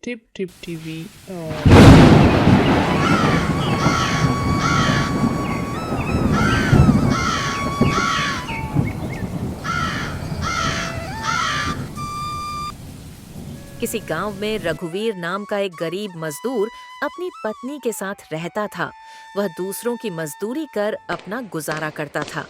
Tip tip TV. किसी गांव में रघुवीर नाम का एक गरीब मजदूर अपनी पत्नी के साथ रहता था। वह दूसरों की मजदूरी कर अपना गुजारा करता था।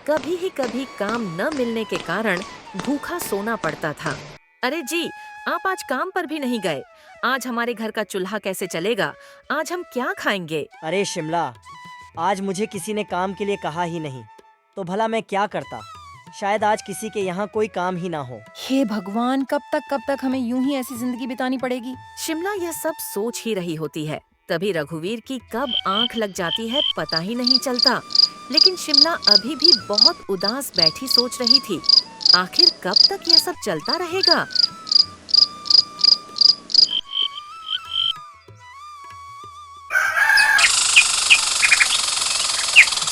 कभी ही कभी काम न मिलने के कारण भूखा सोना पड़ता था। अरे जी, आप आज काम पर भी नहीं गए। आज हमारे घर का चूल्हा कैसे चलेगा? आज हम क्या खाएंगे? अरे शिमला, आज मुझे किसी ने काम के लिए कहा ही नहीं, तो भला मैं क्या करता। शायद आज किसी के यहाँ कोई काम ही ना हो। हे भगवान, कब तक हमें यूं ही ऐसी जिंदगी बितानी पड़ेगी। शिमला यह सब सोच ही रही होती है। तभी रघुवीर की कब आंख लग जाती है पता ही नहीं चलता। लेकिन शिमला अभी भी बहुत उदास बैठी सोच रही थी। आखिर कब तक यह सब चलता रहेगा?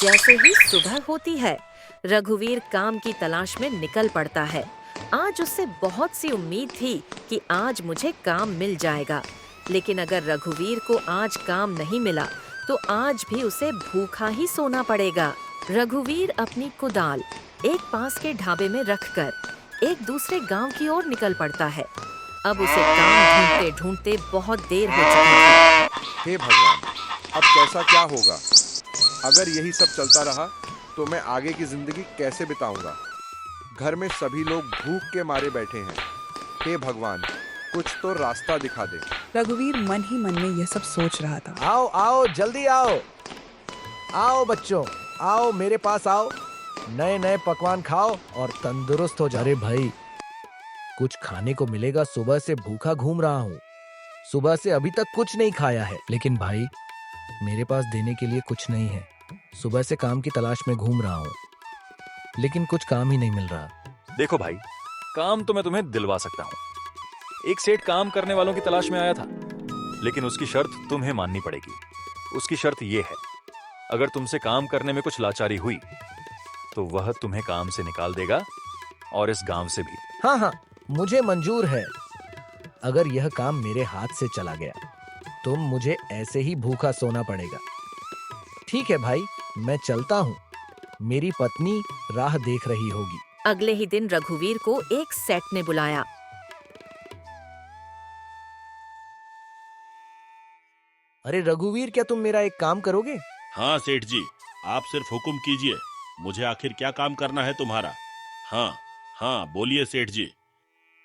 जैसे ही सुबह होती है, रघुवीर काम की तलाश में निकल पड़ता है। आज उससे बहुत सी उम्मीद थी कि आज मुझे काम मिल जाएगा। लेकिन अगर रघुवीर को आज काम नहीं मिला तो आज भी उसे भूखा ही सोना पड़ेगा। रघुवीर अपनी कुदाल एक पास के ढाबे में रखकर एक दूसरे गांव की ओर निकल पड़ता है। अब उसे काम ढूंढते ढूंढते बहुत देर हो चुकी थी। हे भगवान, अब कैसा क्या होगा? अगर यही सब चलता रहा तो मैं आगे की जिंदगी कैसे बिताऊंगा? घर में सभी लोग भूख के मारे बैठे हैं। हे भगवान, कुछ तो रास्ता दिखा दे। रघुवीर मन ही मन में यह सब सोच रहा था। आओ आओ, जल्दी आओ। आओ बच्चों, आओ मेरे पास आओ। नए नए पकवान खाओ और तंदुरुस्त हो जाओ। अरे भाई, कुछ खाने को मिलेगा? सुबह से भूखा घूम रहा हूँ। सुबह से अभी तक कुछ नहीं खाया है। लेकिन भाई, मेरे पास देने के लिए कुछ नहीं है। सुबह से काम की तलाश में घूम रहा हूँ, लेकिन कुछ काम ही नहीं मिल रहा। देखो भाई, काम तो मैं तुम्हें दिलवा सकता हूँ। एक सेठ काम करने वालों की तलाश में आया था, लेकिन उसकी शर्त तुम्हें माननी पड़ेगी। उसकी शर्त ये है, अगर तुमसे काम करने में कुछ लाचारी हुई तो वह तुम्हें काम से निकाल देगा, और इस गांव से भी। हाँ हाँ, मुझे मंजूर है। अगर यह काम मेरे हाथ से चला गया तो मुझे ऐसे ही भूखा सोना पड़ेगा। ठीक है भाई, मैं चलता हूँ। मेरी पत्नी राह देख रही होगी। अगले ही दिन रघुवीर को एक सेठ ने बुलाया। अरे रघुवीर, क्या तुम मेरा एक काम करोगे? हाँ सेठ जी, आप सिर्फ हुक्म कीजिए। मुझे आखिर क्या काम करना है तुम्हारा? हाँ हाँ, बोलिए सेठ जी।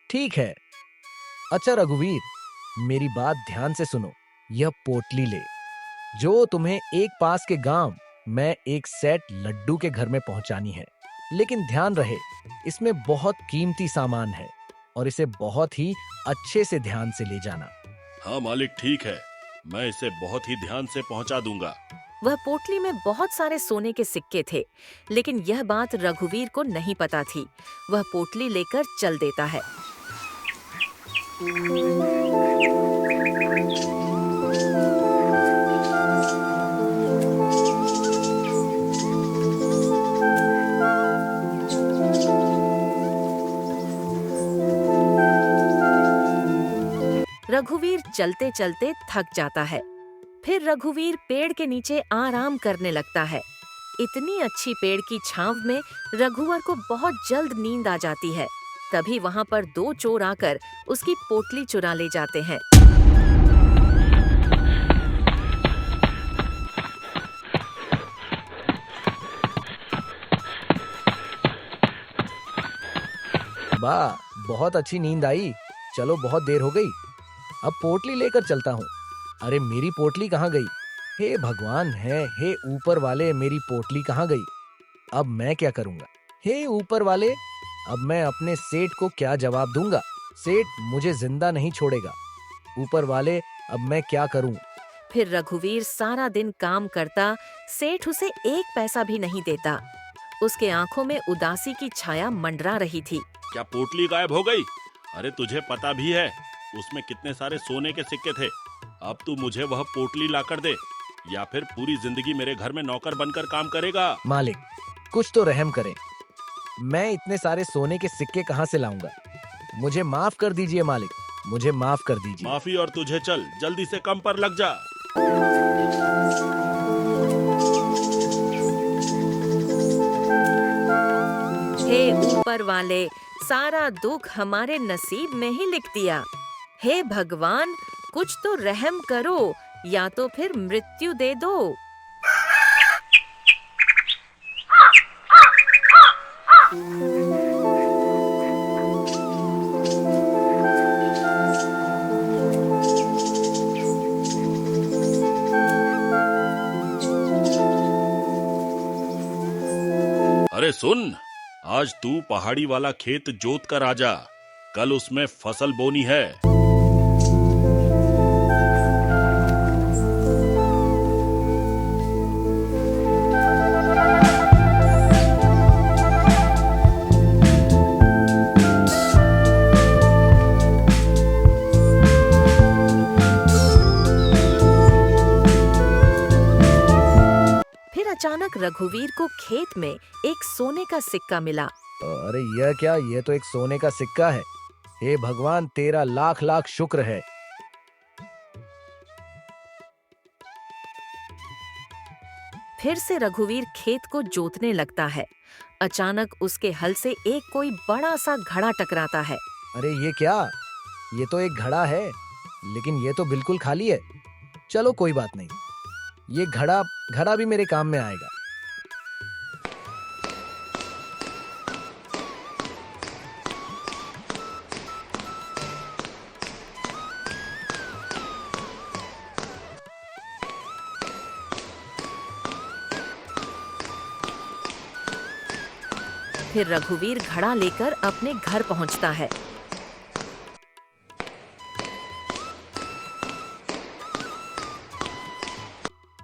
ठीक है। अच्छा रघुवीर, मेरी बात ध्यान से सुनो। यह पोटली ले, जो तुम्हें एक पास के गांव में एक सेठ लड्डू के घर में पहुंचानी है। लेकिन ध्यान रहे, इसमें बहुत कीमती सामान है और इसे बहुत ही अच्छे से ध्यान से ले जाना। हाँ मालिक, ठीक है, मैं इसे बहुत ही ध्यान से पहुंचा दूंगा। वह पोटली में बहुत सारे सोने के सिक्के थे, लेकिन यह बात रघुवीर को नहीं पता थी। वह पोटली लेकर चल देता है। रघुवीर चलते चलते थक जाता है। फिर रघुवीर पेड़ के नीचे आराम करने लगता है। इतनी अच्छी पेड़ की छांव में रघुवर को बहुत जल्द नींद आ जाती है। तभी वहां पर दो चोर आकर उसकी पोटली चुरा ले जाते हैं। वाह, बहुत अच्छी नींद आई। चलो, बहुत देर हो गई, अब पोटली लेकर चलता हूँ। अरे मेरी पोटली कहाँ गई? हे भगवान है, हे ऊपर वाले, मेरी पोटली कहाँ गई? अब मैं क्या करूँगा? हे ऊपर वाले, अब मैं अपने सेठ को क्या जवाब दूंगा? सेठ मुझे जिंदा नहीं छोड़ेगा। ऊपर वाले, अब मैं क्या करूँ? फिर रघुवीर सारा दिन काम करता, सेठ उसे एक पैसा भी नहीं देता। उसके आंखों में उदासी की छाया मंडरा रही थी। क्या पोटली गायब हो गई? अरे तुझे पता भी है उसमें कितने सारे सोने के सिक्के थे। अब तू मुझे वह पोटली लाकर दे, या फिर पूरी जिंदगी मेरे घर में नौकर बनकर काम करेगा। मालिक, कुछ तो रहम करें। मैं इतने सारे सोने के सिक्के कहाँ से लाऊंगा? मुझे माफ कर दीजिए मालिक। मुझे माफ कर दीजिए। माफी और तुझे चल, जल्दी से काम पर लग जा। हे ऊपर वाले, सारा दुख हमारे नसीब में ही लिख दिया। हे भगवान, कुछ तो रहम करो या तो फिर मृत्यु दे दो। अरे सुन, आज तू पहाड़ी वाला खेत जोत कर आजा, कल उसमें फसल बोनी है। अचानक रघुवीर को खेत में एक सोने का सिक्का मिला। अरे यह क्या? यह तो एक सोने का सिक्का है। हे भगवान, तेरा लाख लाख शुक्र है। फिर से रघुवीर खेत को जोतने लगता है। अचानक उसके हल से एक कोई बड़ा सा घड़ा टकराता है। अरे ये क्या? ये तो एक घड़ा है, लेकिन ये तो बिल्कुल खाली है। चलो कोई बात नहीं, ये घड़ा भी मेरे काम में आएगा। फिर रघुवीर घड़ा लेकर अपने घर पहुंचता है।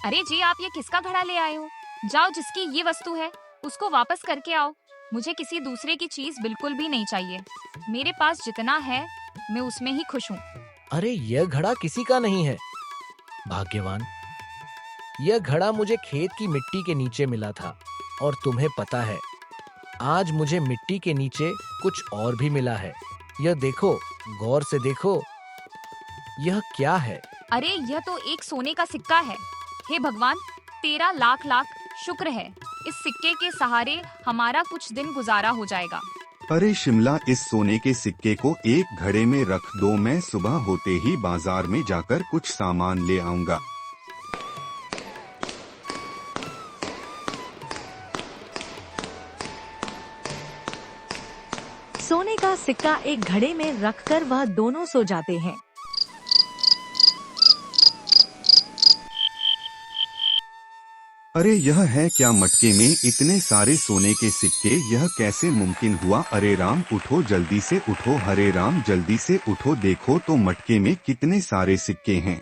अरे जी, आप ये किसका घड़ा ले आए हो? जाओ, जिसकी ये वस्तु है उसको वापस करके आओ। मुझे किसी दूसरे की चीज बिल्कुल भी नहीं चाहिए। मेरे पास जितना है मैं उसमें ही खुश हूँ। अरे यह घड़ा किसी का नहीं है। भाग्यवान, यह घड़ा मुझे खेत की मिट्टी के नीचे मिला था, और तुम्हें पता है आज मुझे मिट्टी के नीचे कुछ और भी मिला है। यह देखो, गौर से देखो, यह क्या है? अरे यह तो एक सोने का सिक्का है। हे भगवान, तेरा लाख लाख शुक्र है। इस सिक्के के सहारे हमारा कुछ दिन गुजारा हो जाएगा। अरे शिमला, इस सोने के सिक्के को एक घड़े में रख दो, मैं सुबह होते ही बाजार में जाकर कुछ सामान ले आऊंगा। सोने का सिक्का एक घड़े में रखकर वह दोनों सो जाते हैं। अरे यह है क्या? मटके में इतने सारे सोने के सिक्के, यह कैसे मुमकिन हुआ? अरे राम, उठो, जल्दी से उठो। हरे राम, जल्दी से उठो, देखो तो मटके में कितने सारे सिक्के हैं।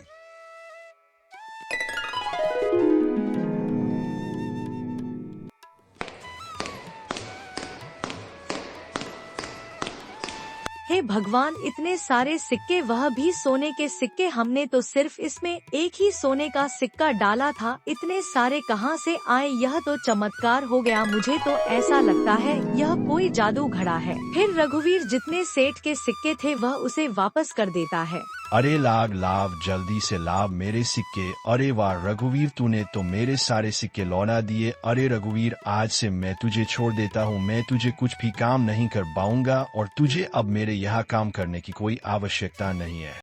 हे भगवान, इतने सारे सिक्के, वह भी सोने के सिक्के। हमने तो सिर्फ इसमें एक ही सोने का सिक्का डाला था, इतने सारे कहां से आए? यह तो चमत्कार हो गया। मुझे तो ऐसा लगता है यह कोई जादू घड़ा है। फिर रघुवीर जितने सेठ के सिक्के थे वह उसे वापस कर देता है। अरे लाभ, जल्दी से लाभ मेरे सिक्के। अरे वाह रघुवीर, तूने तो मेरे सारे सिक्के लौटा दिए। अरे रघुवीर, आज से मैं तुझे छोड़ देता हूँ। मैं तुझे कुछ भी काम नहीं कर पाऊंगा और तुझे अब मेरे यहाँ काम करने की कोई आवश्यकता नहीं है।